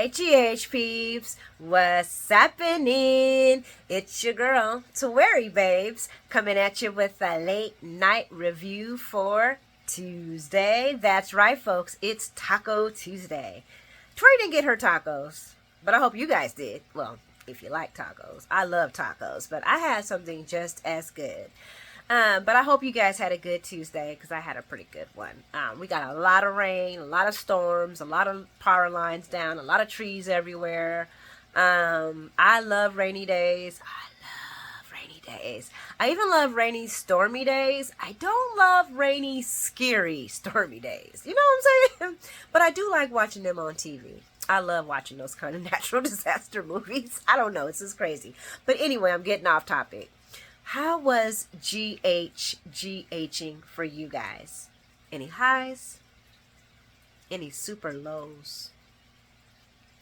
Hey GH peeps, what's happening? It's your girl, Taweri Babes, coming at you with a late night review for Tuesday. That's right, folks, it's Taco Tuesday. Tori didn't get her tacos, but I hope you guys did. Well, if you like tacos. I love tacos, but I had something just as good. But I hope you guys had a good Tuesday because I had a pretty good one. We got a lot of rain, a lot of storms, a lot of power lines down, a lot of trees everywhere. I love rainy days. I love rainy days. I even love rainy, stormy days. I don't love rainy, scary, stormy days. You know what I'm saying? But I do like watching them on TV. I love watching those kind of natural disaster movies. I don't know. It's just crazy. But anyway, I'm getting off topic. How was GHing for you guys? Any highs? Any super lows?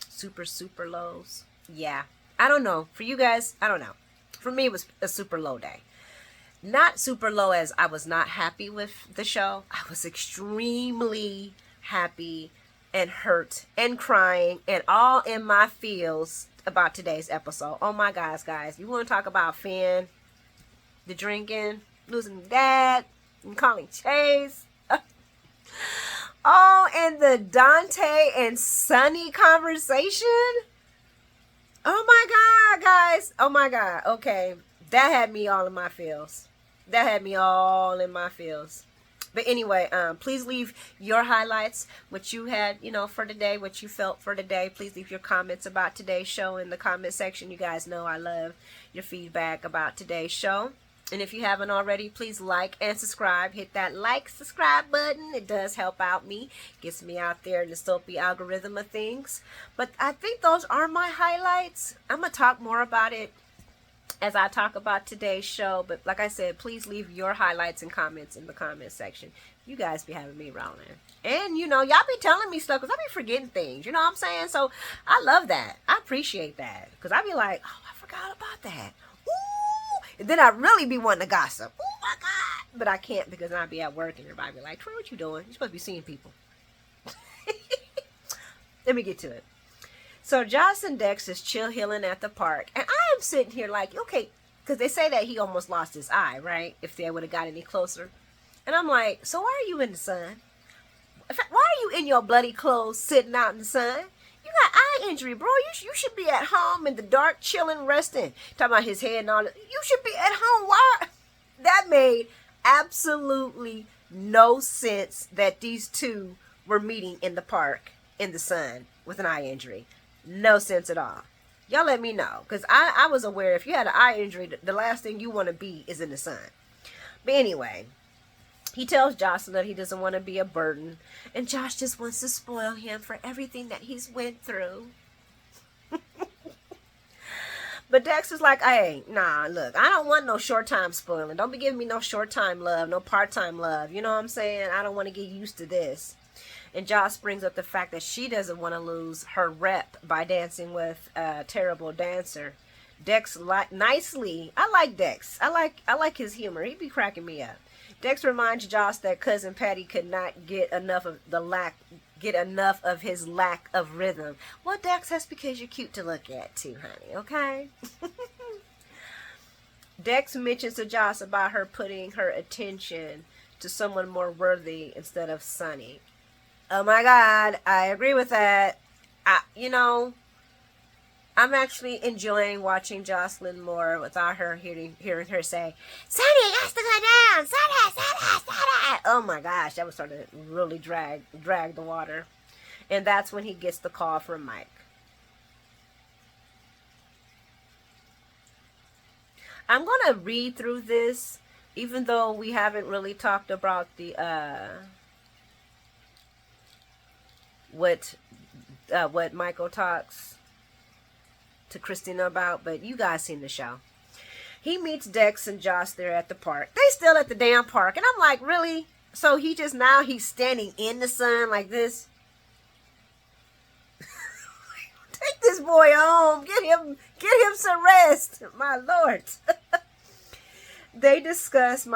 Super lows? Yeah. I don't know. For you guys, I don't know. For me, it was a super low day. Not super low as I was not happy with the show. I was extremely happy and hurt and crying and all in my feels about today's episode. Oh my gosh, guys. You want to talk about Finn? The drinking, losing dad, and calling Chase. Oh, and the Dante and Sunny conversation. Oh my God, guys. Oh my God. Okay. That had me all in my feels. That had me all in my feels. But anyway, please leave your highlights, what you had, for today, what you felt for today. Please leave your comments about today's show in the comment section. You guys know I love your feedback about today's show. And if you haven't already, please like and subscribe. Hit that subscribe button. It does help out me. Gets me out there in the soapy algorithm of things. But I think those are my highlights. I'm going to talk more about it as I talk about today's show. But like I said, please leave your highlights and comments in the comment section. You guys be having me rolling. And, y'all be telling me stuff because I be forgetting things. You know what I'm saying? So I love that. I appreciate that. Because I be like, oh, I forgot about that. And then I really be wanting to gossip. Oh my God. But I can't because I'll be at work and everybody be like, Troy, what you doing? You're supposed to be seeing people. Let me get to it. So Joss and Dex is chill healing at the park. And I am sitting here like, okay, because they say that he almost lost his eye, right? If they would have got any closer. And I'm like, so why are you in the sun? Why are you in your bloody clothes sitting out in the sun? You got eye injury, bro. You should be at home in the dark, chilling, resting. Talking about his head and all that. You should be at home. Why? That made absolutely no sense that these two were meeting in the park in the sun with an eye injury. No sense at all. Y'all let me know. Because I was aware if you had an eye injury, the last thing you want to be is in the sun. But anyway, he tells Jocelyn that he doesn't want to be a burden. And Josh just wants to spoil him for everything that he's went through. But Dex is like, hey, nah, look, I don't want no short time spoiling. Don't be giving me no short time love, no part time love. You know what I'm saying? I don't want to get used to this. And Joss brings up the fact that she doesn't want to lose her rep by dancing with a terrible dancer. Dex nicely. I like Dex. I like his humor. He be cracking me up. Dex reminds Joss that Cousin Patty could not get enough of his lack of rhythm. Well, Dex, that's because you're cute to look at too, honey, okay? Dex mentions to Joss about her putting her attention to someone more worthy instead of Sunny. Oh my God, I agree with that. I'm actually enjoying watching Jocelyn more without her hearing her say, Sunny has to go down! Sunny! Oh my gosh, that was starting to really drag the water. And that's when he gets the call from Mike. I'm going to read through this, even though we haven't really talked about the, what Michael talks to Christina about, but you guys seen the show. He meets Dex and Joss there at the park. They still at the damn park, and I'm like, really? So he's standing in the sun like this? Take this boy home. Get him some rest. My Lord. They discuss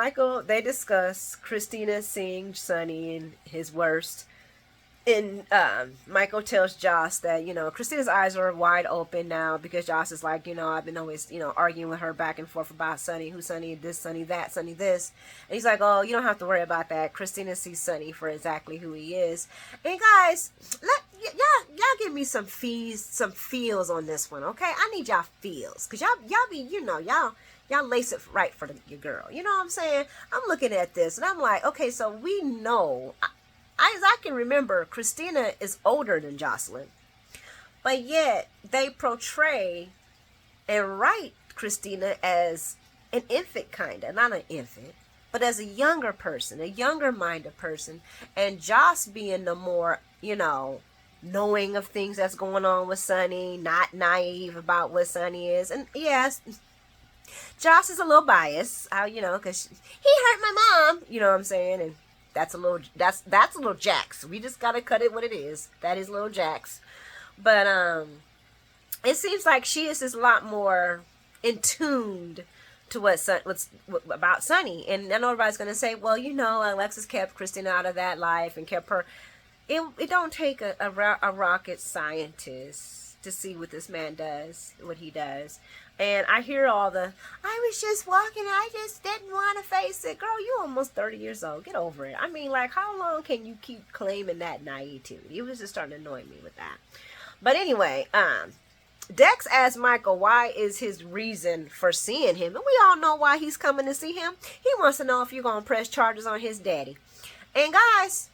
Christina seeing Sonny in his worst. And Michael tells Joss that, Christina's eyes are wide open now because Joss is like, I've been always, arguing with her back and forth about Sonny, who's Sonny, this, Sonny, that, Sonny, this. And he's like, oh, you don't have to worry about that. Christina sees Sonny for exactly who he is. And guys, y'all give me some feels on this one, okay? I need y'all feels. Because y'all be, y'all lace it right for your girl. You know what I'm saying? I'm looking at this and I'm like, okay, so we know... As I can remember, Christina is older than Jocelyn, but yet they portray and write Christina as an infant, kind of, not an infant, but as a younger person, a younger minded person, and Joss being the more, knowing of things that's going on with Sonny, not naive about what Sonny is. And yes, Joss is a little biased, because he hurt my mom, you know what I'm saying, and that's a little Jax. We just gotta cut it what it is. That is little Jax. But it seems like she is just a lot more in tuned to what's about Sonny. And I know everybody's gonna say, well, Alexis kept Christina out of that life and kept her. It don't take a rocket scientist to see what this man does, what he does. And I hear all the, I was just walking, I just didn't want to face it. Girl, you almost 30 years old. Get over it. I mean, like, how long can you keep claiming that naivety? It was just starting to annoy me with that. But anyway, Dex asks Michael why is his reason for seeing him. And we all know why he's coming to see him. He wants to know if you're going to press charges on his daddy. And guys,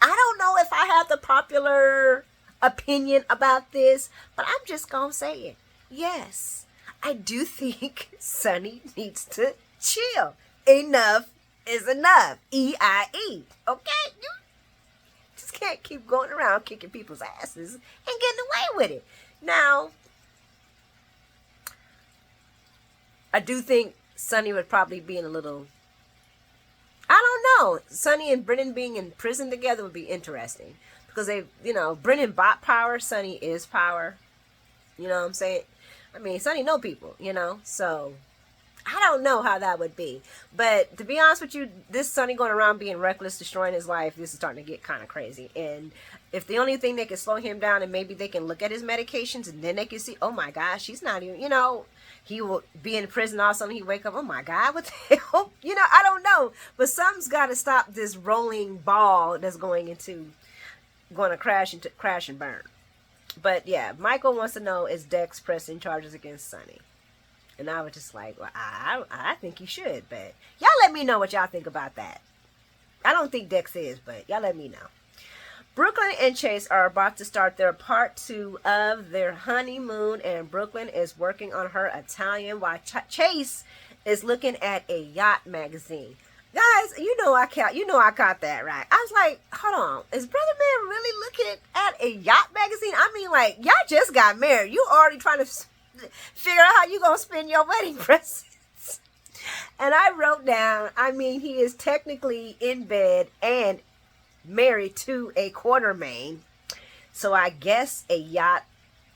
I don't know if I have the popular opinion about this, but I'm just gonna say it. Yes, I do think Sonny needs to chill. Enough is enough. E-I-E. Okay? You just can't keep going around kicking people's asses and getting away with it. Now, I do think Sonny would probably be in a little... I don't know. Sonny and Brennan being in prison together would be interesting. Because they, Brennan bought power, Sonny is power. You know what I'm saying? I mean, Sonny know people, So, I don't know how that would be. But to be honest with you, this Sonny going around being reckless, destroying his life, this is starting to get kind of crazy. And if the only thing that can slow him down and maybe they can look at his medications and then they can see, oh my gosh, he's not even, he will be in prison all of a sudden he wake up, oh my God, what the hell? I don't know. But something's got to stop this rolling ball that's going to crash and burn. But yeah, Michael wants to know, is Dex pressing charges against Sonny? And I was just like, well, I think he should, but y'all let me know what y'all think about that. I don't think Dex is, but y'all let me know. Brooklyn and Chase are about to start their part 2 of their honeymoon, and Brooklyn is working on her Italian while Chase is looking at a yacht magazine. Guys, I caught that, right? I was like, hold on, is Brother Man really looking at a yacht magazine? I mean, like, y'all just got married. You already trying to figure out how you gonna spend your wedding presents. And I wrote down, he is technically in bed and married to a Quartermain. So I guess a yacht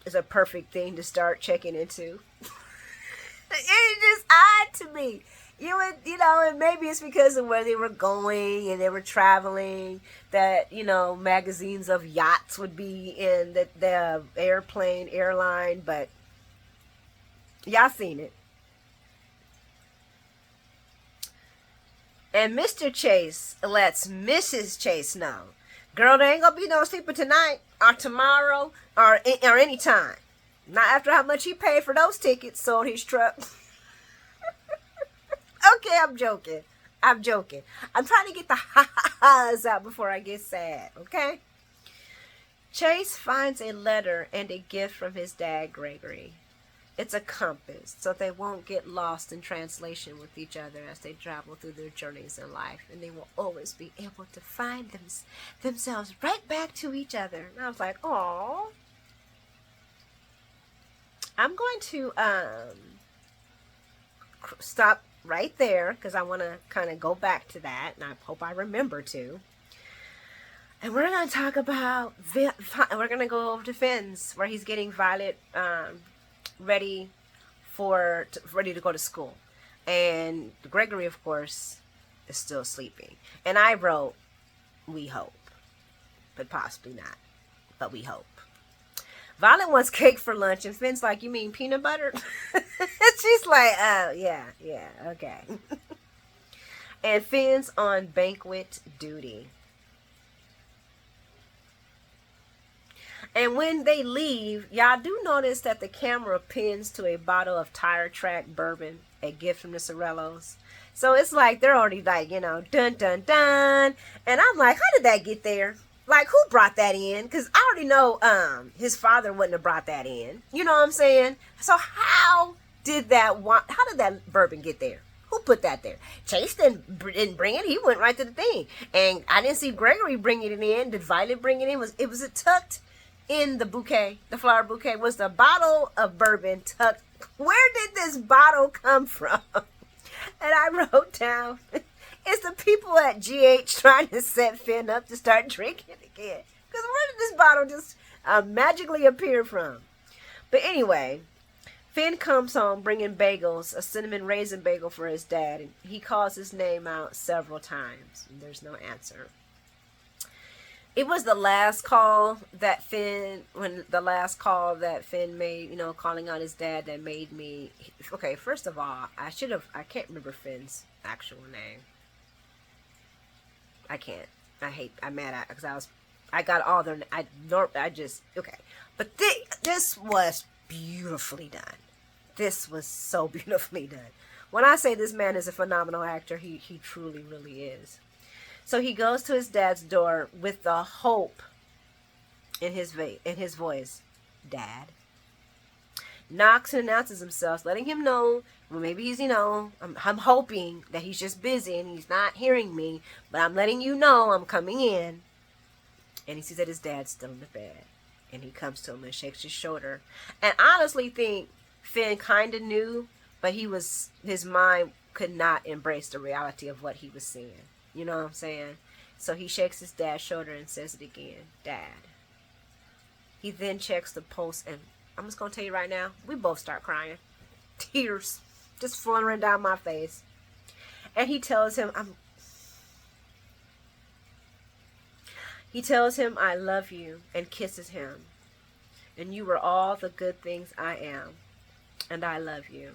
is a perfect thing to start checking into. It's just odd to me. And maybe it's because of where they were going and they were traveling that, magazines of yachts would be in the airline, but y'all seen it. And Mr. Chase lets Mrs. Chase know, girl, there ain't gonna be no sleeping tonight or tomorrow or any time. Not after how much he paid for those tickets, sold his truck. Okay, I'm joking. I'm trying to get the ha-ha-has out before I get sad, okay? Chase finds a letter and a gift from his dad, Gregory. It's a compass, so they won't get lost in translation with each other as they travel through their journeys in life, and they will always be able to find themselves right back to each other. And I was like, "Aw." I'm going to stop right there because I want to kind of go back to that, and I hope I remember to. And we're going to talk about, we're going to go over to Finn's, where he's getting Violet ready to go to school. And Gregory, of course, is still sleeping. And I wrote, We hope. But possibly not. But we hope. Violet wants cake for lunch, and Finn's like, you mean peanut butter? She's like, oh, yeah, okay. And Finn's on banquet duty. And when they leave, y'all do notice that the camera pins to a bottle of Tire Track bourbon, a gift from the Sorellos. So it's like they're already like, dun, dun, dun. And I'm like, how did that get there? Like, who brought that in? Because I already know his father wouldn't have brought that in. You know what I'm saying? So how did that bourbon get there? Who put that there? Chase didn't bring it. He went right to the thing. And I didn't see Gregory bringing it in. Did Violet bring it in? Was it tucked in the bouquet, the flower bouquet? Was the bottle of bourbon tucked? Where did this bottle come from? And I wrote down, it's the people at GH trying to set Finn up to start drinking again. Because where did this bottle just magically appear from? But anyway, Finn comes home bringing bagels, a cinnamon raisin bagel for his dad. And he calls his name out several times. And there's no answer. It was the last call that Finn made, calling out his dad, that made me, okay, first of all, I can't remember Finn's actual name. I can't. I'm mad at it because I got all their, okay. But this was beautifully done. This was so beautifully done. When I say this man is a phenomenal actor, he truly, really is. So he goes to his dad's door with the hope in his voice. Dad. Knocks and announces himself, letting him know, well, maybe he's, I'm hoping that he's just busy and he's not hearing me, but I'm letting you know I'm coming in. And he sees that his dad's still in the bed. And he comes to him and shakes his shoulder. And I honestly think Finn kind of knew, but his mind could not embrace the reality of what he was seeing. You know what I'm saying? So he shakes his dad's shoulder and says it again. Dad. He then checks the pulse, and I'm just going to tell you right now, we both start crying. Tears just fluttering down my face. And he tells him, I love you, and kisses him. And you were all the good things I am. And I love you.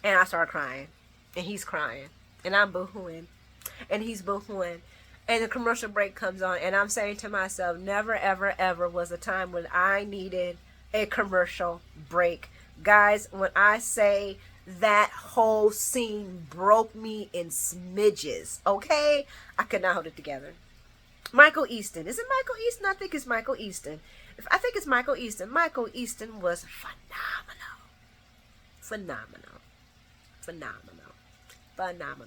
And I start crying. And he's crying. And I'm boohooing. And he's boohooing. And the commercial break comes on. And I'm saying to myself, never, ever, ever was a time when I needed a commercial break. Guys, when I say that whole scene broke me in smidges, okay? I could not hold it together. Michael Easton. Is it Michael Easton? I think it's Michael Easton. I think it's Michael Easton. Michael Easton was phenomenal.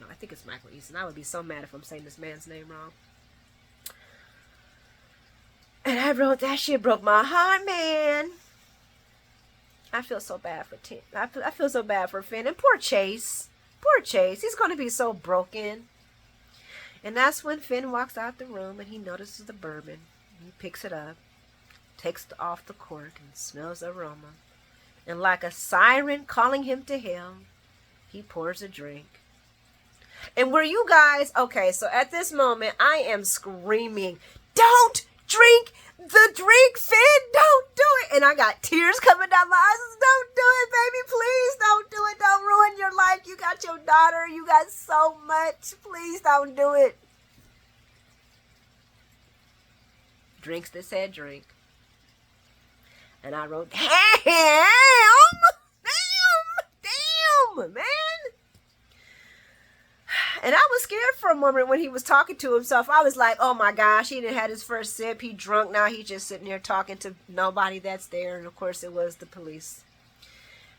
I think it's Michael Easton. I would be so mad if I'm saying this man's name wrong. And I wrote, that shit broke my heart, man. I feel so bad for Tim. I feel so bad for Finn. And poor Chase. He's going to be so broken. And that's when Finn walks out the room and he notices the bourbon. He picks it up, takes off the cork, and smells the aroma. And like a siren calling him to hell, he pours a drink. And were you guys, okay, so at this moment, I am screaming, don't drink the drink, Finn, don't do it. And I got tears coming down my eyes. Don't do it, baby, please don't do it. Don't ruin your life. You got your daughter. You got so much. Please don't do it. Drinks that said drink. And I wrote, damn, man. And I was scared for a moment when he was talking to himself. I was like, oh my gosh, he didn't had his first sip. He drunk now. He's just sitting there talking to nobody that's there. And of course it was the police.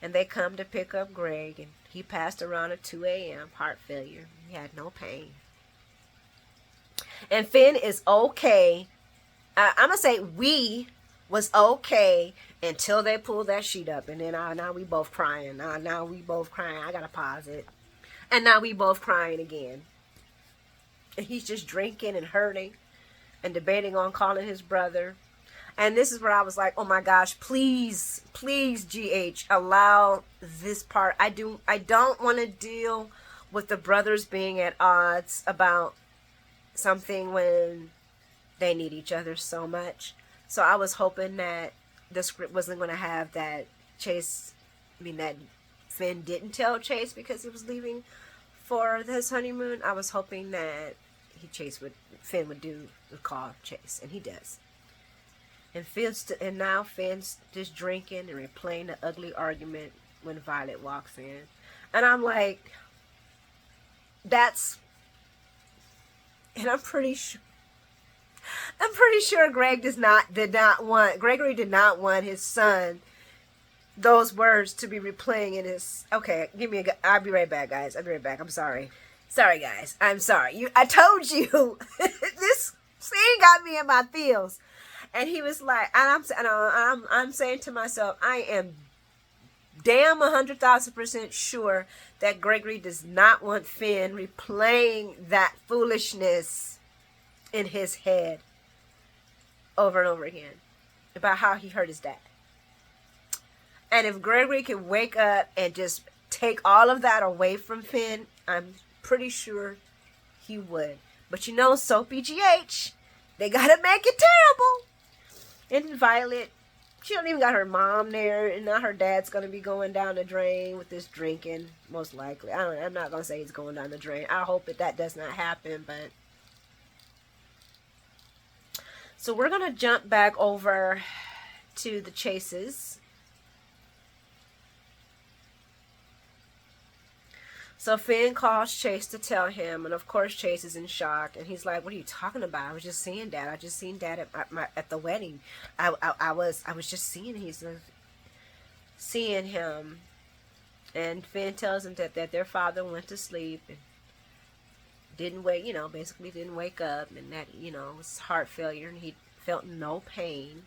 And they come to pick up Greg. And he passed around at 2 a.m. Heart failure. He had no pain. And Finn is okay. I'm going to say we was okay until they pulled that sheet up. And then now we both crying. Now we both crying. I got to pause it. And now we both crying again. And he's just drinking and hurting and debating on calling his brother. And this is where I was like, oh my gosh, please, GH, allow this part. I don't want to deal with the brothers being at odds about something when they need each other so much. So I was hoping that the script wasn't going to have that that Finn didn't tell Chase because he was leaving for his honeymoon. I was hoping that Finn would call Chase, and he does. And now Finn's just drinking and replaying the ugly argument when Violet walks in, and I'm like, and I'm pretty sure Gregory did not want his son those words to be replaying in his. Okay, I'll be right back, guys. I'll be right back. I'm sorry. Sorry, guys. I'm sorry. I told you this scene got me in my feels. And he was like, and I'm saying to myself, I am damn 100,000% sure that Gregory does not want Finn replaying that foolishness in his head over and over again about how he hurt his dad. And if Gregory could wake up and just take all of that away from Finn, I'm pretty sure he would. But you know, Soapy GH, they gotta make it terrible. And Violet, she don't even got her mom there, and now her dad's gonna be going down the drain with this drinking, most likely. I'm not gonna say he's going down the drain. I hope that does not happen, but. So we're gonna jump back over to the Chases. So Finn calls Chase to tell him, and of course Chase is in shock, and he's like, "What are you talking about? I was just seeing Dad. I just seen Dad at the wedding. I was just seeing seeing him." And Finn tells him that their father went to sleep and basically didn't wake up, and that it was heart failure, and he felt no pain.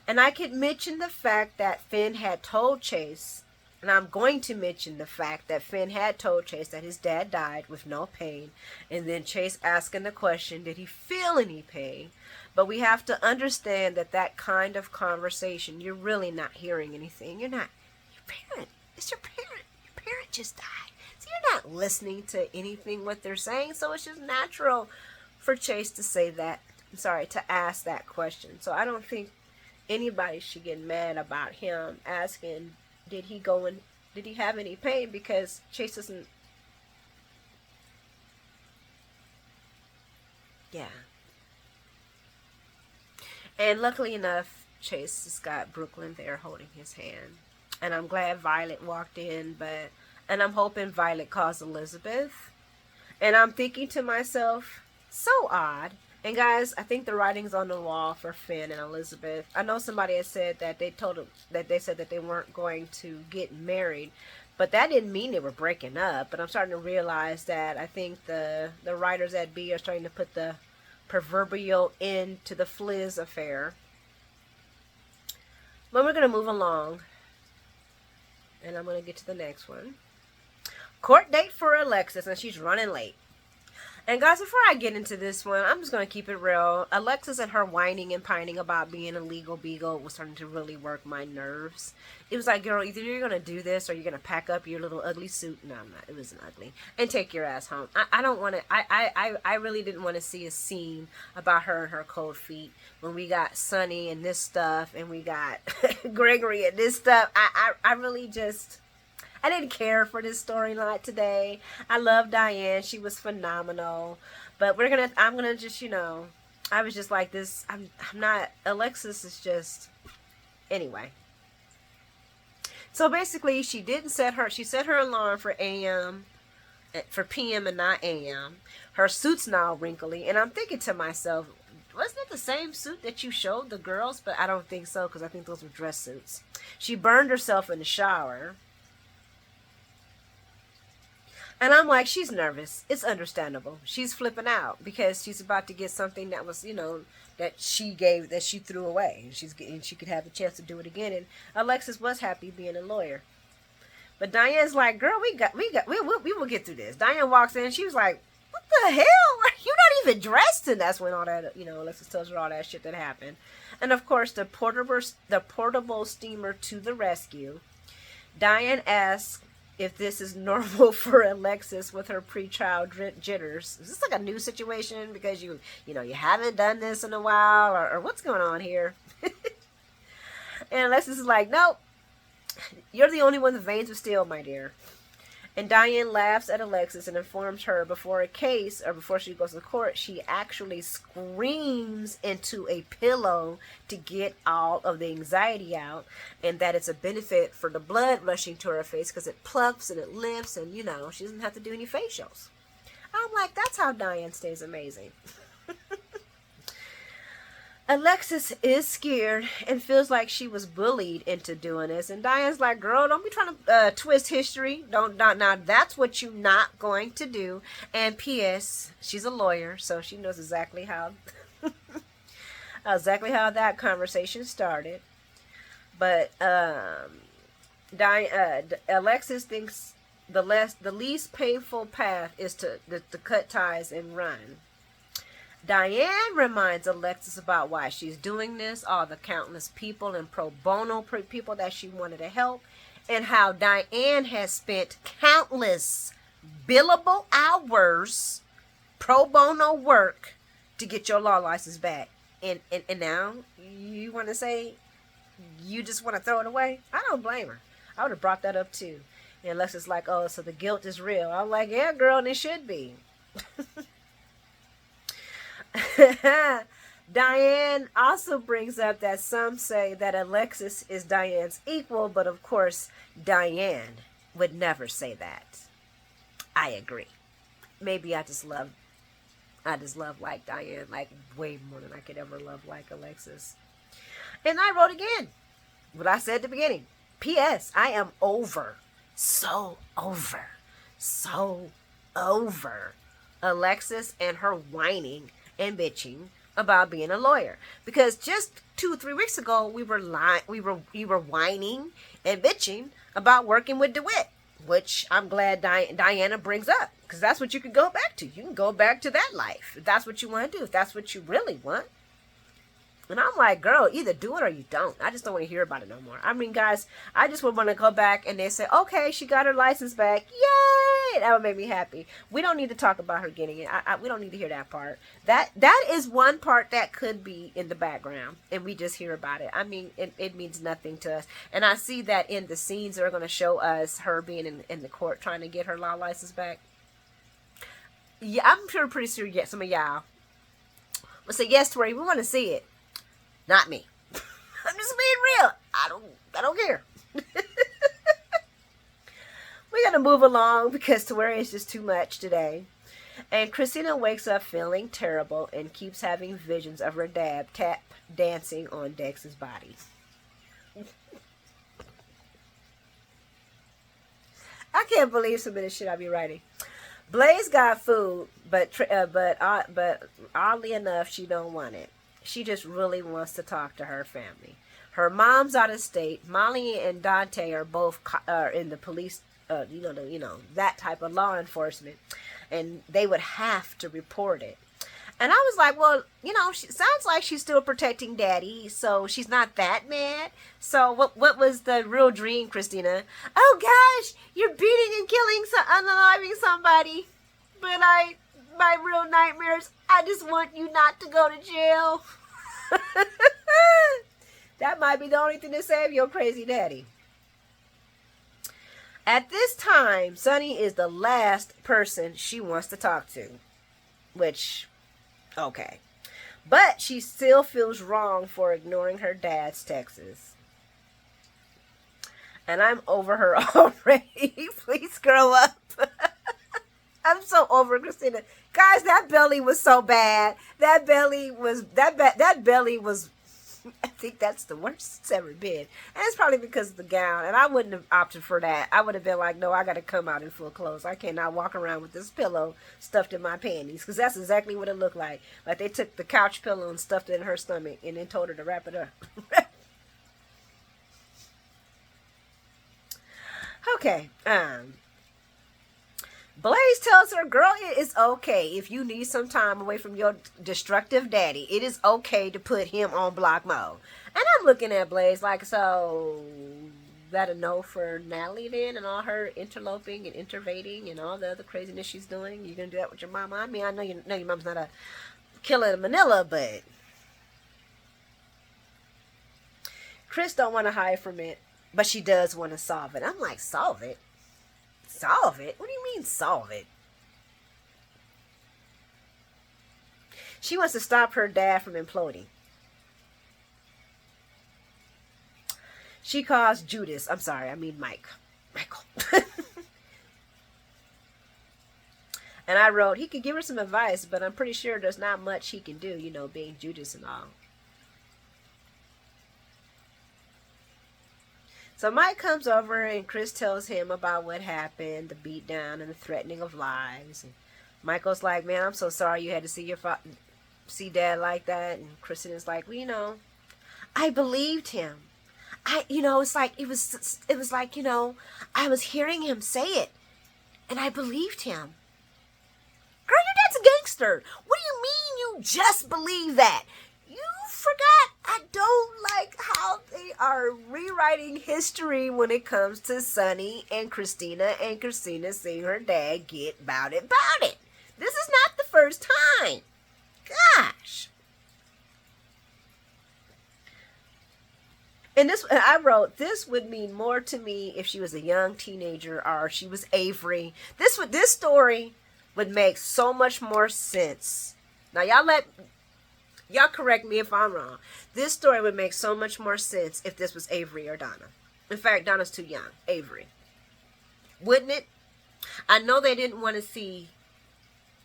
And I could mention the fact that Finn had told Chase. And I'm going to mention the fact that Finn had told Chase that his dad died with no pain. And then Chase asking the question, did he feel any pain? But we have to understand that kind of conversation, you're really not hearing anything. You're not. Your parent. It's your parent. Your parent just died. So you're not listening to anything what they're saying. So it's just natural for Chase to say that. To ask that question. So I don't think anybody should get mad about him asking, did he have any pain? Because Chase doesn't. Yeah. And luckily enough, Chase has got Brooklyn there holding his hand. And I'm glad Violet walked in, and I'm hoping Violet calls Elizabeth. And I'm thinking to myself, so odd. And guys, I think the writing's on the wall for Finn and Elizabeth. I know somebody has said that they said that they weren't going to get married, but that didn't mean they were breaking up. But I'm starting to realize that I think the writers at B are starting to put the proverbial end to the Fliz affair. But we're going to move along, and I'm going to get to the next one. Court date for Alexis, and she's running late. And guys, before I get into this one, I'm just going to keep it real. Alexis and her whining and pining about being a legal beagle was starting to really work my nerves. It was like, girl, either you're going to do this or you're going to pack up your little ugly suit. No, I'm not. It wasn't ugly. And take your ass home. I don't want to. I really didn't want to see a scene about her and her cold feet when we got Sonny and this stuff and we got Gregory and this stuff. I really just... I didn't care for this storyline today. I love Diane. She was phenomenal. But I'm gonna just, I was just like this. I'm not, Alexis is just, anyway. So basically she set her alarm for PM and not AM. Her suit's now wrinkly. And I'm thinking to myself, wasn't it the same suit that you showed the girls? But I don't think so, because I think those were dress suits. She burned herself in the shower. And I'm like, she's nervous. It's understandable. She's flipping out because she's about to get something that was, that she threw away. And she could have the chance to do it again. And Alexis was happy being a lawyer. But Diane's like, girl, we will get through this. Diane walks in. She was like, what the hell? You're not even dressed. And that's when all that, Alexis tells her all that shit that happened. And of course, the portable steamer to the rescue. Diane asks if this is normal for Alexis with her pre-trial jitters. Is this like a new situation because you haven't done this in a while, or what's going on here? And Alexis is like, nope, you're the only one with veins of steel, my dear. And Diane laughs at Alexis and informs her before she goes to court, she actually screams into a pillow to get all of the anxiety out, and that it's a benefit for the blood rushing to her face because it plucks and it lifts, and she doesn't have to do any facials. I'm like, that's how Diane stays amazing. Alexis is scared and feels like she was bullied into doing this. And Diane's like, girl, don't be trying to twist history. Now, that's what you're not going to do. And P.S., she's a lawyer, so she knows exactly how that conversation started. But Alexis thinks the least painful path is to cut ties and run. Diane reminds Alexis about why she's doing this, all the countless people and pro bono people that she wanted to help, and how Diane has spent countless billable hours pro bono work to get your law license back. And now you want to say you just want to throw it away? I don't blame her. I would have brought that up too. And Alexis is like, oh, so the guilt is real. I'm like, yeah, girl, and it should be. Diane also brings up that some say that Alexis is Diane's equal, but of course Diane would never say that. I agree. Maybe I just love like Diane, like way more than I could ever love like Alexis. And I wrote again what I said at the beginning. P.S. I am so over Alexis and her whining and bitching about being a lawyer, because just 2-3 weeks ago we were whining and bitching about working with DeWitt, which I'm glad Diana brings up, because that's what you can go back to. You can go back to that life if that's what you want to do, if that's what you really want. And I'm like, girl, either do it or you don't. I just don't want to hear about it no more. I mean, guys, I just would want to go back and they say, okay, she got her license back. Yay! That would make me happy. We don't need to talk about her getting it. We don't need to hear that part. That is one part that could be in the background, and we just hear about it. I mean, it means nothing to us. And I see that in the scenes that are going to show us her being in the court trying to get her law license back. Yeah, I'm pretty sure yes, some of y'all will say, yes, Tori, we want to see it. Not me. I'm just being real. I don't care. We gotta move along because Tori is just too much today. And Christina wakes up feeling terrible and keeps having visions of her dad tap dancing on Dex's body. I can't believe some of this shit I be writing. Blaze got food, but oddly enough, she don't want it. She just really wants to talk to her family. Her mom's out of state. Molly and Dante are both in the police, that type of law enforcement, and they would have to report it. And I was like, well, she sounds like she's still protecting Daddy, so she's not that mad. So what was the real dream, Christina? Oh gosh, you're beating and killing, unaliving somebody, but my real nightmares, I just want you not to go to jail. That might be the only thing to save your crazy daddy. At this time, Sunny is the last person she wants to talk to. Which, okay. But she still feels wrong for ignoring her dad's texts. And I'm over her already. Please grow up. I'm so over Christina. Guys, that belly was so bad. That belly was, I think that's the worst it's ever been. And it's probably because of the gown. And I wouldn't have opted for that. I would have been like, no, I got to come out in full clothes. I cannot walk around with this pillow stuffed in my panties. Because that's exactly what it looked like. Like they took the couch pillow and stuffed it in her stomach and then told her to wrap it up. Okay. Blaze tells her, girl, it is okay if you need some time away from your destructive daddy. It is okay to put him on block mode. And I'm looking at Blaze like, so that a no for Natalie then, and all her interloping and intervading and all the other craziness she's doing? You gonna do that with your mama? I mean, I know you know your mom's not a killer in Manila, but Chris don't want to hide from it, but she does want to solve it. I'm like, solve it? Solve it? What do you mean solve it? She wants to stop her dad from imploding. She calls Judas. I'm sorry, I mean Michael. And I wrote, he could give her some advice, but I'm pretty sure there's not much he can do, you know, being Judas and all. So Mike comes over and Chris tells him about what happened, the beatdown and the threatening of lives. And Michael's like, man, I'm so sorry you had to see Dad like that. And Kristen is like, well, you know, I believed him. It's like, it was like, you know, I was hearing him say it and I believed him. Girl, your dad's a gangster. What do you mean you just believe that? You forgot. I don't like how they are rewriting history when it comes to Sonny and Christina seeing her dad get about it. This is not the first time. Gosh. And I wrote, this would mean more to me if she was a young teenager or she was Avery. This story would make so much more sense. Now y'all correct me if I'm wrong. This story would make so much more sense if this was Avery or Donna. In fact, Donna's too young. Avery. Wouldn't it? I know they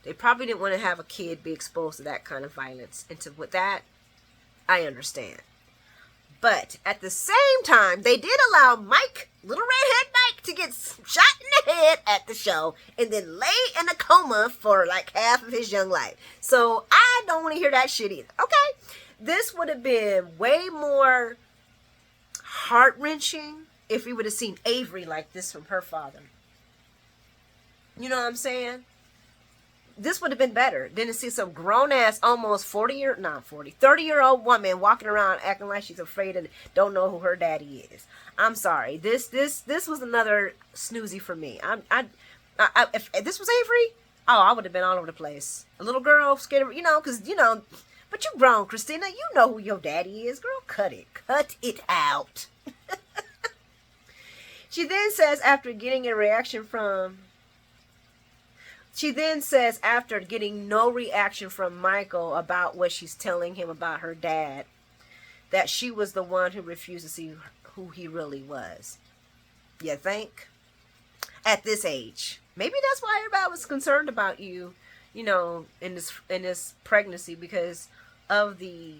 probably didn't want to have a kid be exposed to that kind of violence. And with that, I understand. But at the same time, they did allow Mike, little redhead Mike, to get shot in the head at the show and then lay in a coma for like half of his young life. So I don't want to hear that shit either. Okay? This would have been way more heart-wrenching if we would have seen Avery like this from her father. You know what I'm saying? This would have been better than to see some grown-ass, almost 30-year-old woman walking around acting like she's afraid and don't know who her daddy is. I'm sorry. This was another snoozy for me. If this was Avery, I would have been all over the place. A little girl scared of, but you grown, Christina. You know who your daddy is. Girl, cut it. Cut it out. She then says after getting no reaction from Michael about what she's telling him about her dad, that she was the one who refused to see who he really was. You think? At this age. Maybe that's why everybody was concerned about you, in this pregnancy, because of the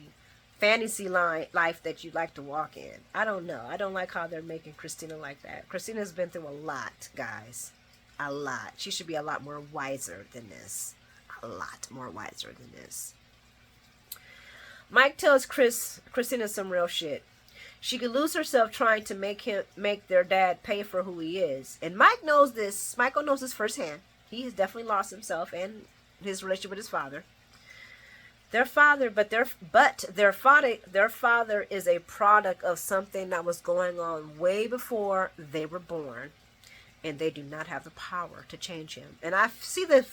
fantasy life that you like to walk in. I don't know. I don't like how they're making Christina like that. Christina's been through a lot, guys. A lot. She should be a lot more wiser than this. A lot more wiser than this. Mike tells Christina some real shit. She could lose herself trying to make their dad pay for who he is. And Mike knows this. Michael knows this firsthand. He has definitely lost himself and his relationship with his father. Their father is a product of something that was going on way before they were born. And they do not have the power to change him. And I see the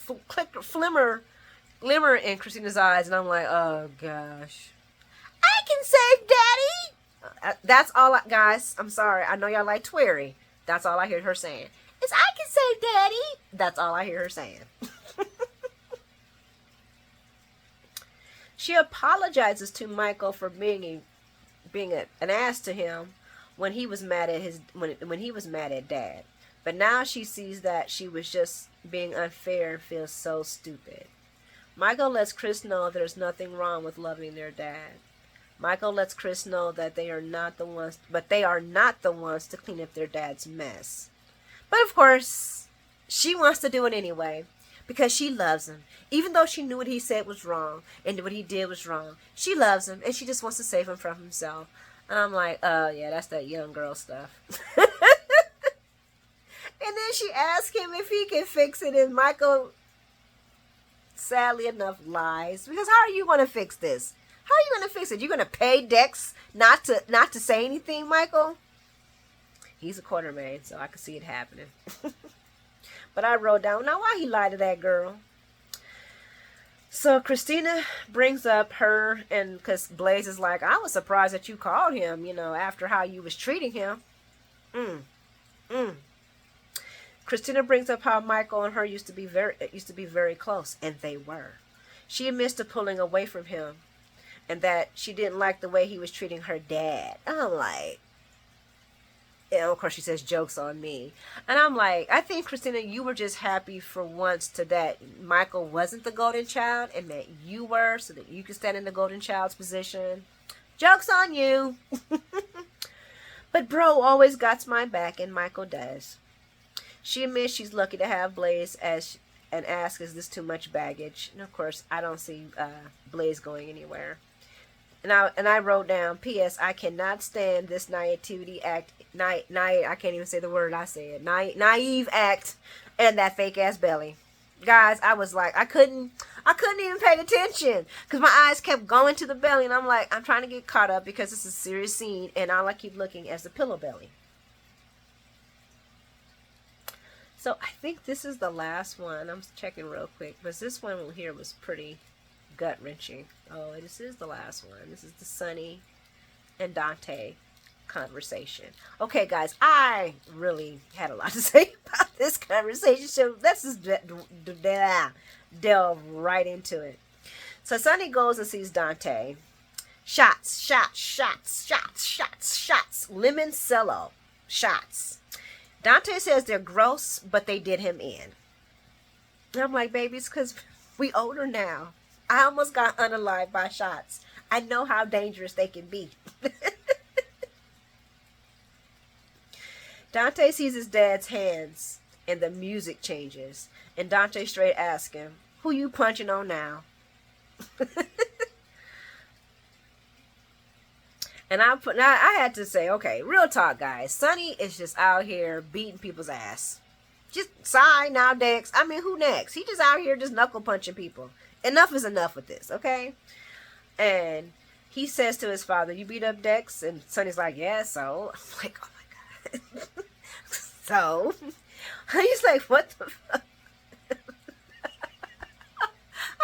glimmer in Christina's eyes, and I'm like, oh gosh, I can save Daddy. That's all, guys. I'm sorry. I know y'all like Twerry. That's all I hear her saying. Is I can save Daddy. That's all I hear her saying. She apologizes to Michael for being an ass to him when he was mad at when he was mad at Dad. But now she sees that she was just being unfair and feels so stupid. Michael lets Chris know there's nothing wrong with loving their dad. Michael lets Chris know that they are not the ones to clean up their dad's mess. But of course, she wants to do it anyway because she loves him. Even though she knew what he said was wrong and what he did was wrong, she loves him and she just wants to save him from himself. And I'm like, oh yeah, that's that young girl stuff. And then she asked him if he can fix it, and Michael, sadly enough, lies. Because how are you going to fix this? How are you going to fix it? You're going to pay Dex not to say anything, Michael? He's a Quartermain, so I could see it happening. But I wrote down, now why he lied to that girl? So Christina brings up her, and because Blaze is like, I was surprised that you called him, after how you was treating him. Christina brings up how Michael and her used to be very close, and they were. She admits to pulling away from him, and that she didn't like the way he was treating her dad. I'm like, and of course she says, joke's on me. And I'm like, I think, Christina, you were just happy for once that Michael wasn't the golden child and that you were, so that you could stand in the golden child's position. Joke's on you. But bro always got my back, and Michael does. She admits she's lucky to have Blaze and asks, is this too much baggage? And of course, I don't see Blaze going anywhere. And I wrote down, P.S. I cannot stand this naivety act. I can't even say the word I said. Naive act and that fake ass belly. Guys, I was like, I couldn't even pay attention because my eyes kept going to the belly, and I'm like, I'm trying to get caught up because it's a serious scene, and all I keep looking as the pillow belly. So I think this is the last one. I'm checking real quick, but this one here was pretty gut-wrenching. Oh, this is the last one. This is the Sonny and Dante conversation. Okay, guys, I really had a lot to say about this conversation, so let's just delve right into it. So Sonny goes and sees Dante. Shots. Limoncello shots. Dante says they're gross, but they did him in. And I'm like, baby, it's because we older now. I almost got unalived by shots. I know how dangerous they can be. Dante sees his dad's hands, and the music changes. And Dante straight asks him, who you punching on now? And I had to say, okay, real talk, guys. Sonny is just out here beating people's ass. Just sigh now, Dex. I mean, who next? He just out here just knuckle punching people. Enough is enough with this, okay? And he says to his father, you beat up Dex? And Sonny's like, yeah, so. I'm like, oh my God. So? He's like, what the fuck? I'm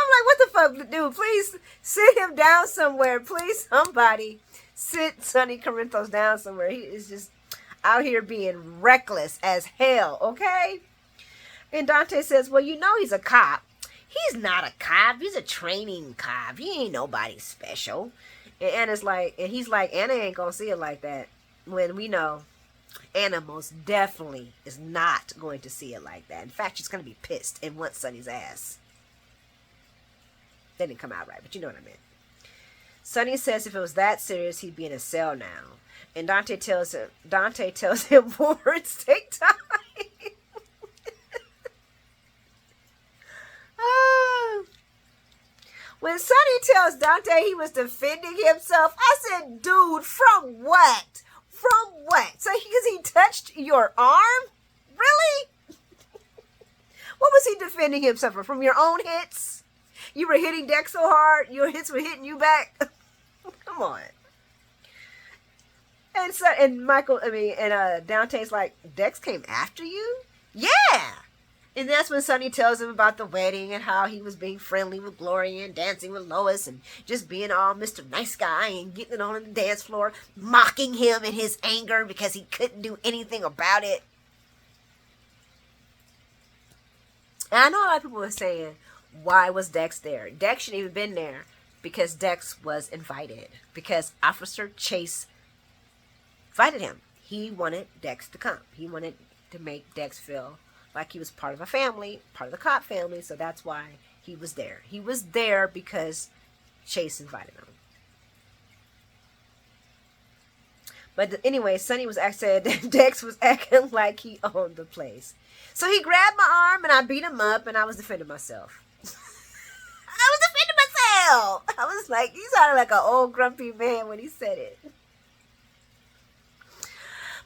like, what the fuck, dude? Please sit him down somewhere. Please, somebody. Sit Sonny Corinthos down somewhere. He is just out here being reckless as hell, okay? And Dante says, well, you know he's a cop. He's not a cop. He's a training cop. He ain't nobody special. And Anna's like, and he's like, Anna ain't gonna see it like that. When we know Anna most definitely is not going to see it like that. In fact, she's gonna be pissed and want Sonny's ass. That didn't come out right, but you know what I meant. Sonny says if it was that serious, he'd be in a cell now. And Dante tells him words take time. When Sonny tells Dante he was defending himself, I said, dude, from what? From what? So because he touched your arm? Really? What was he defending himself from? From your own hits? You were hitting Dex so hard, your hits were hitting you back? Come on. And Dante's like, Dex came after you? Yeah. And that's when Sonny tells him about the wedding and how he was being friendly with Gloria and dancing with Lois and just being all Mr. Nice Guy and getting it on the dance floor, mocking him in his anger because he couldn't do anything about it. And I know a lot of people were saying, why was Dex there? Dex shouldn't even been there because Dex was invited. Because Officer Chase invited him. He wanted Dex to come. He wanted to make Dex feel like he was part of a family, part of the cop family, so that's why he was there. He was there because Chase invited him. But anyway, Sonny said Dex was acting like he owned the place. So he grabbed my arm and I beat him up and I was defending myself. I was like, he sounded like an old grumpy man when he said it.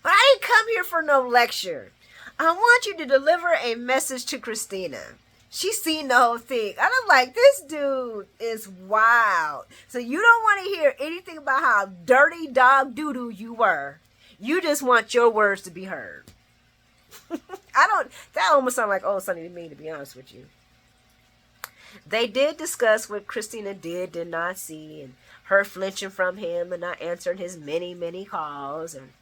But I didn't come here for no lecture. I want you to deliver a message to Christina. She's seen the whole thing. And I'm like, this dude is wild. So you don't want to hear anything about how dirty dog doo-doo you were. You just want your words to be heard. That almost sounds like old Sonny to me, to be honest with you. They did discuss what Christina did not see, and her flinching from him and not answering his many calls. And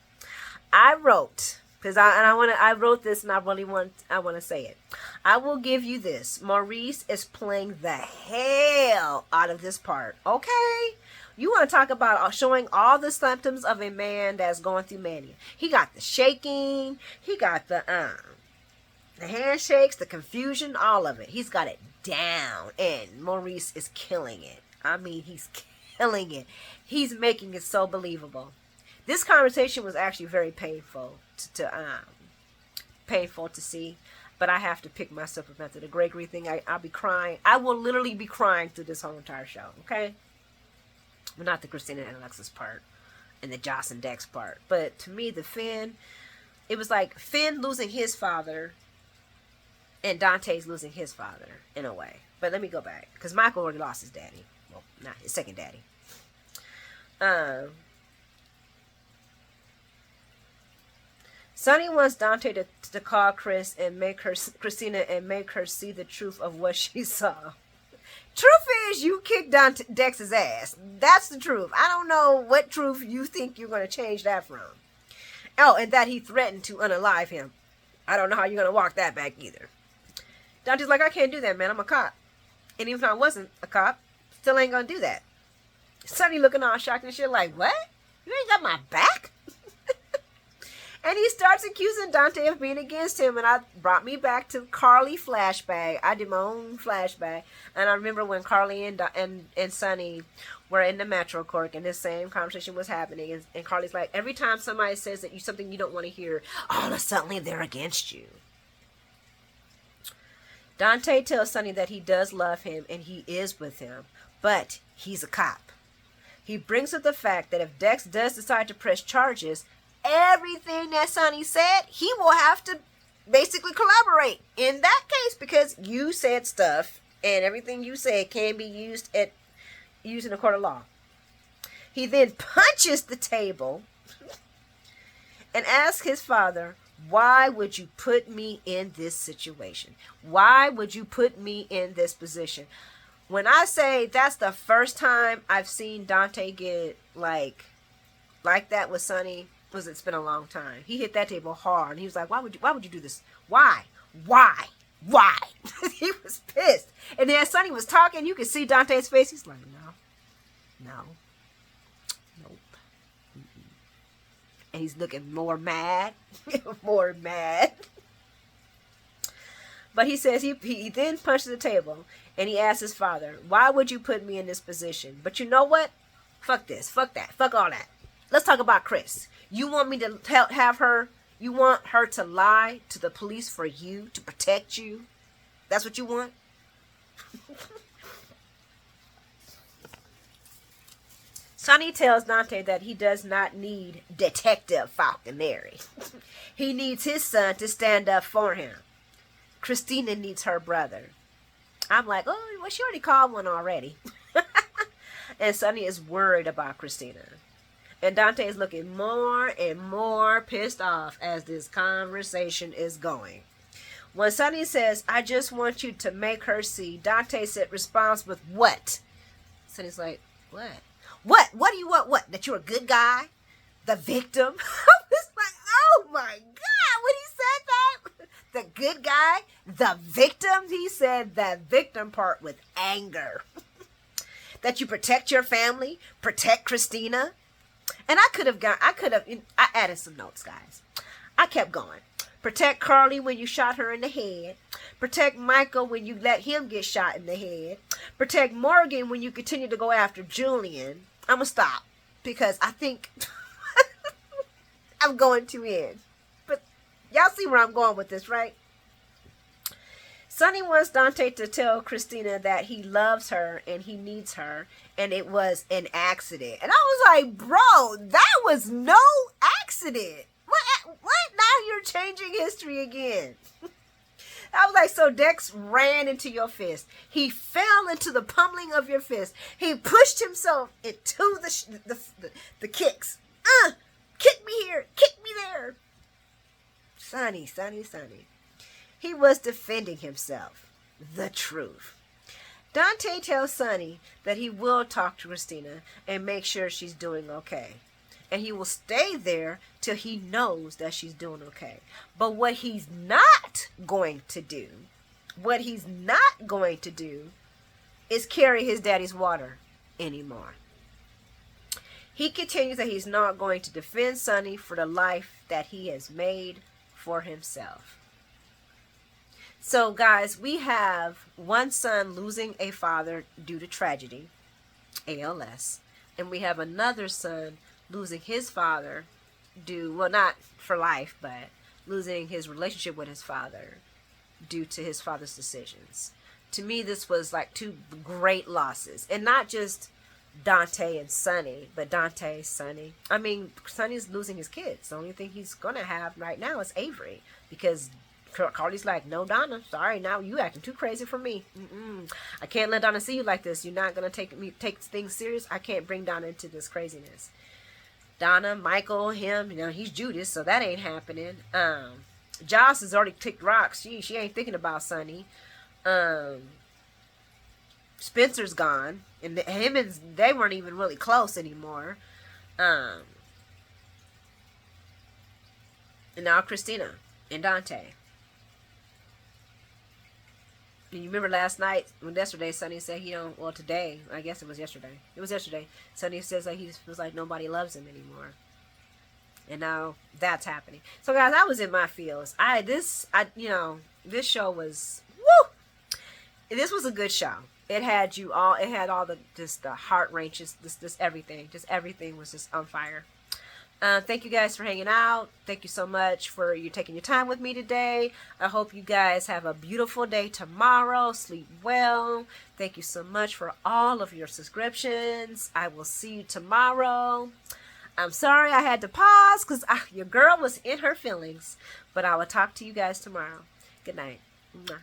I wrote, because I wrote this and I want to say it. I will give you this. Maurice is playing the hell out of this part. Okay? You want to talk about showing all the symptoms of a man that's going through mania. He got the shaking. He got the handshakes, the confusion, all of it. He's got it down. And Maurice is killing it. I mean, he's killing it. He's making it so believable. This conversation was actually very painful painful to see. But I have to pick myself up after the Gregory thing. I'll be crying. I will literally be crying through this whole entire show. Okay? Well, not the Christina and Alexis part. And the Joss and Dex part. But to me, the Finn, it was like Finn losing his father. And Dante's losing his father, in a way. But let me go back. Because Michael already lost his daddy. Well, not his second daddy. Sonny wants Dante to call Chris and make her Christina and make her see the truth of what she saw. Truth is, you kicked Dex's ass. That's the truth. I don't know what truth you think you're going to change that from. Oh, and that he threatened to unalive him. I don't know how you're going to walk that back either. Dante's like, I can't do that, man. I'm a cop. And even if I wasn't a cop, still ain't going to do that. Sonny looking all shocked and shit like, what? You ain't got my back? And he starts accusing Dante of being against him. And brought me back to Carly flashback. I did my own flashback. And I remember when Carly and Sonny were in the Metro Court and this same conversation was happening. And Carly's like, every time somebody says that something you don't want to hear, all of a sudden they're against you. Dante tells Sonny that he does love him and he is with him. But he's a cop. He brings up the fact that if Dex does decide to press charges, everything that Sonny said, he will have to basically collaborate in that case because you said stuff and everything you said can be used in a court of law. He then punches the table and asks his father, why would you put me in this situation? Why would you put me in this position? When I say that's the first time I've seen Dante get like that with Sonny, it's been a long time. He hit that table hard and he was like, why would you do this? Why? He was pissed. And then as Sonny was talking, you could see Dante's face. He's like, no. Nope. And he's looking more mad. But he says he then punches the table and he asks his father, why would you put me in this position? But you know what? Fuck this. Fuck that. Fuck all that. Let's talk about Chris. You want me to you want her to lie to the police for you, to protect you? That's what you want? Sonny tells Dante that he does not need Detective Falconeri. He needs his son to stand up for him. Christina needs her brother. I'm like, oh, well, she already called one already. And Sonny is worried about Christina. And Dante is looking more and more pissed off as this conversation is going. When Sonny says, I just want you to make her see, Dante responds with what? Sonny's like, what? What do you want? What? That you're a good guy? The victim? I was like, oh my God, when he said that, the good guy, the victim, he said that victim part with anger. That you protect your family, protect Christina. And I added some notes, guys. I kept going. Protect Carly when you shot her in the head. Protect Michael when you let him get shot in the head. Protect Morgan when you continue to go after Julian. I'm going to stop because I think I'm going too in. But y'all see where I'm going with this, right? Sonny wants Dante to tell Christina that he loves her and he needs her and it was an accident. And I was like, bro, that was no accident. What? Now you're changing history again. I was like, so Dex ran into your fist. He fell into the pummeling of your fist. He pushed himself into the kicks. Kick me here, kick Sonny, Sonny, Sonny. He was defending himself. The truth. Dante tells Sonny that he will talk to Christina and make sure she's doing okay. And he will stay there till he knows that she's doing okay. But what he's not going to do, is carry his daddy's water anymore. He continues that he's not going to defend Sonny for the life that he has made for himself. So, guys, we have one son losing a father due to tragedy, ALS, and we have another son losing his father not for life, but losing his relationship with his father due to his father's decisions. To me, this was like two great losses, and not just Dante and Sonny, but Dante, Sonny. I mean, Sonny's losing his kids. The only thing he's going to have right now is Avery, because Carly's like, no, Donna, sorry, now you acting too crazy for me. I can't let Donna see you like this. You're not going to take things serious. I can't bring Donna into this craziness. Donna, Michael, him, he's Judas, so that ain't happening. Joss has already kicked rocks. She ain't thinking about Sonny. Spencer's gone, and they weren't even really close anymore. And now Christina and Dante. You remember yesterday, Sonny said today, I guess it was yesterday. It was yesterday. Sonny says that he just feels like nobody loves him anymore. And now that's happening. So guys, I was in my feels. This show was, woo! This was a good show. It had all the heart wrenches, this everything. Just everything was just on fire. Thank you guys for hanging out. Thank you so much for you taking your time with me today. I hope you guys have a beautiful day tomorrow. Sleep well. Thank you so much for all of your subscriptions. I will see you tomorrow. I'm sorry I had to pause because your girl was in her feelings. But I will talk to you guys tomorrow. Good night. Mwah.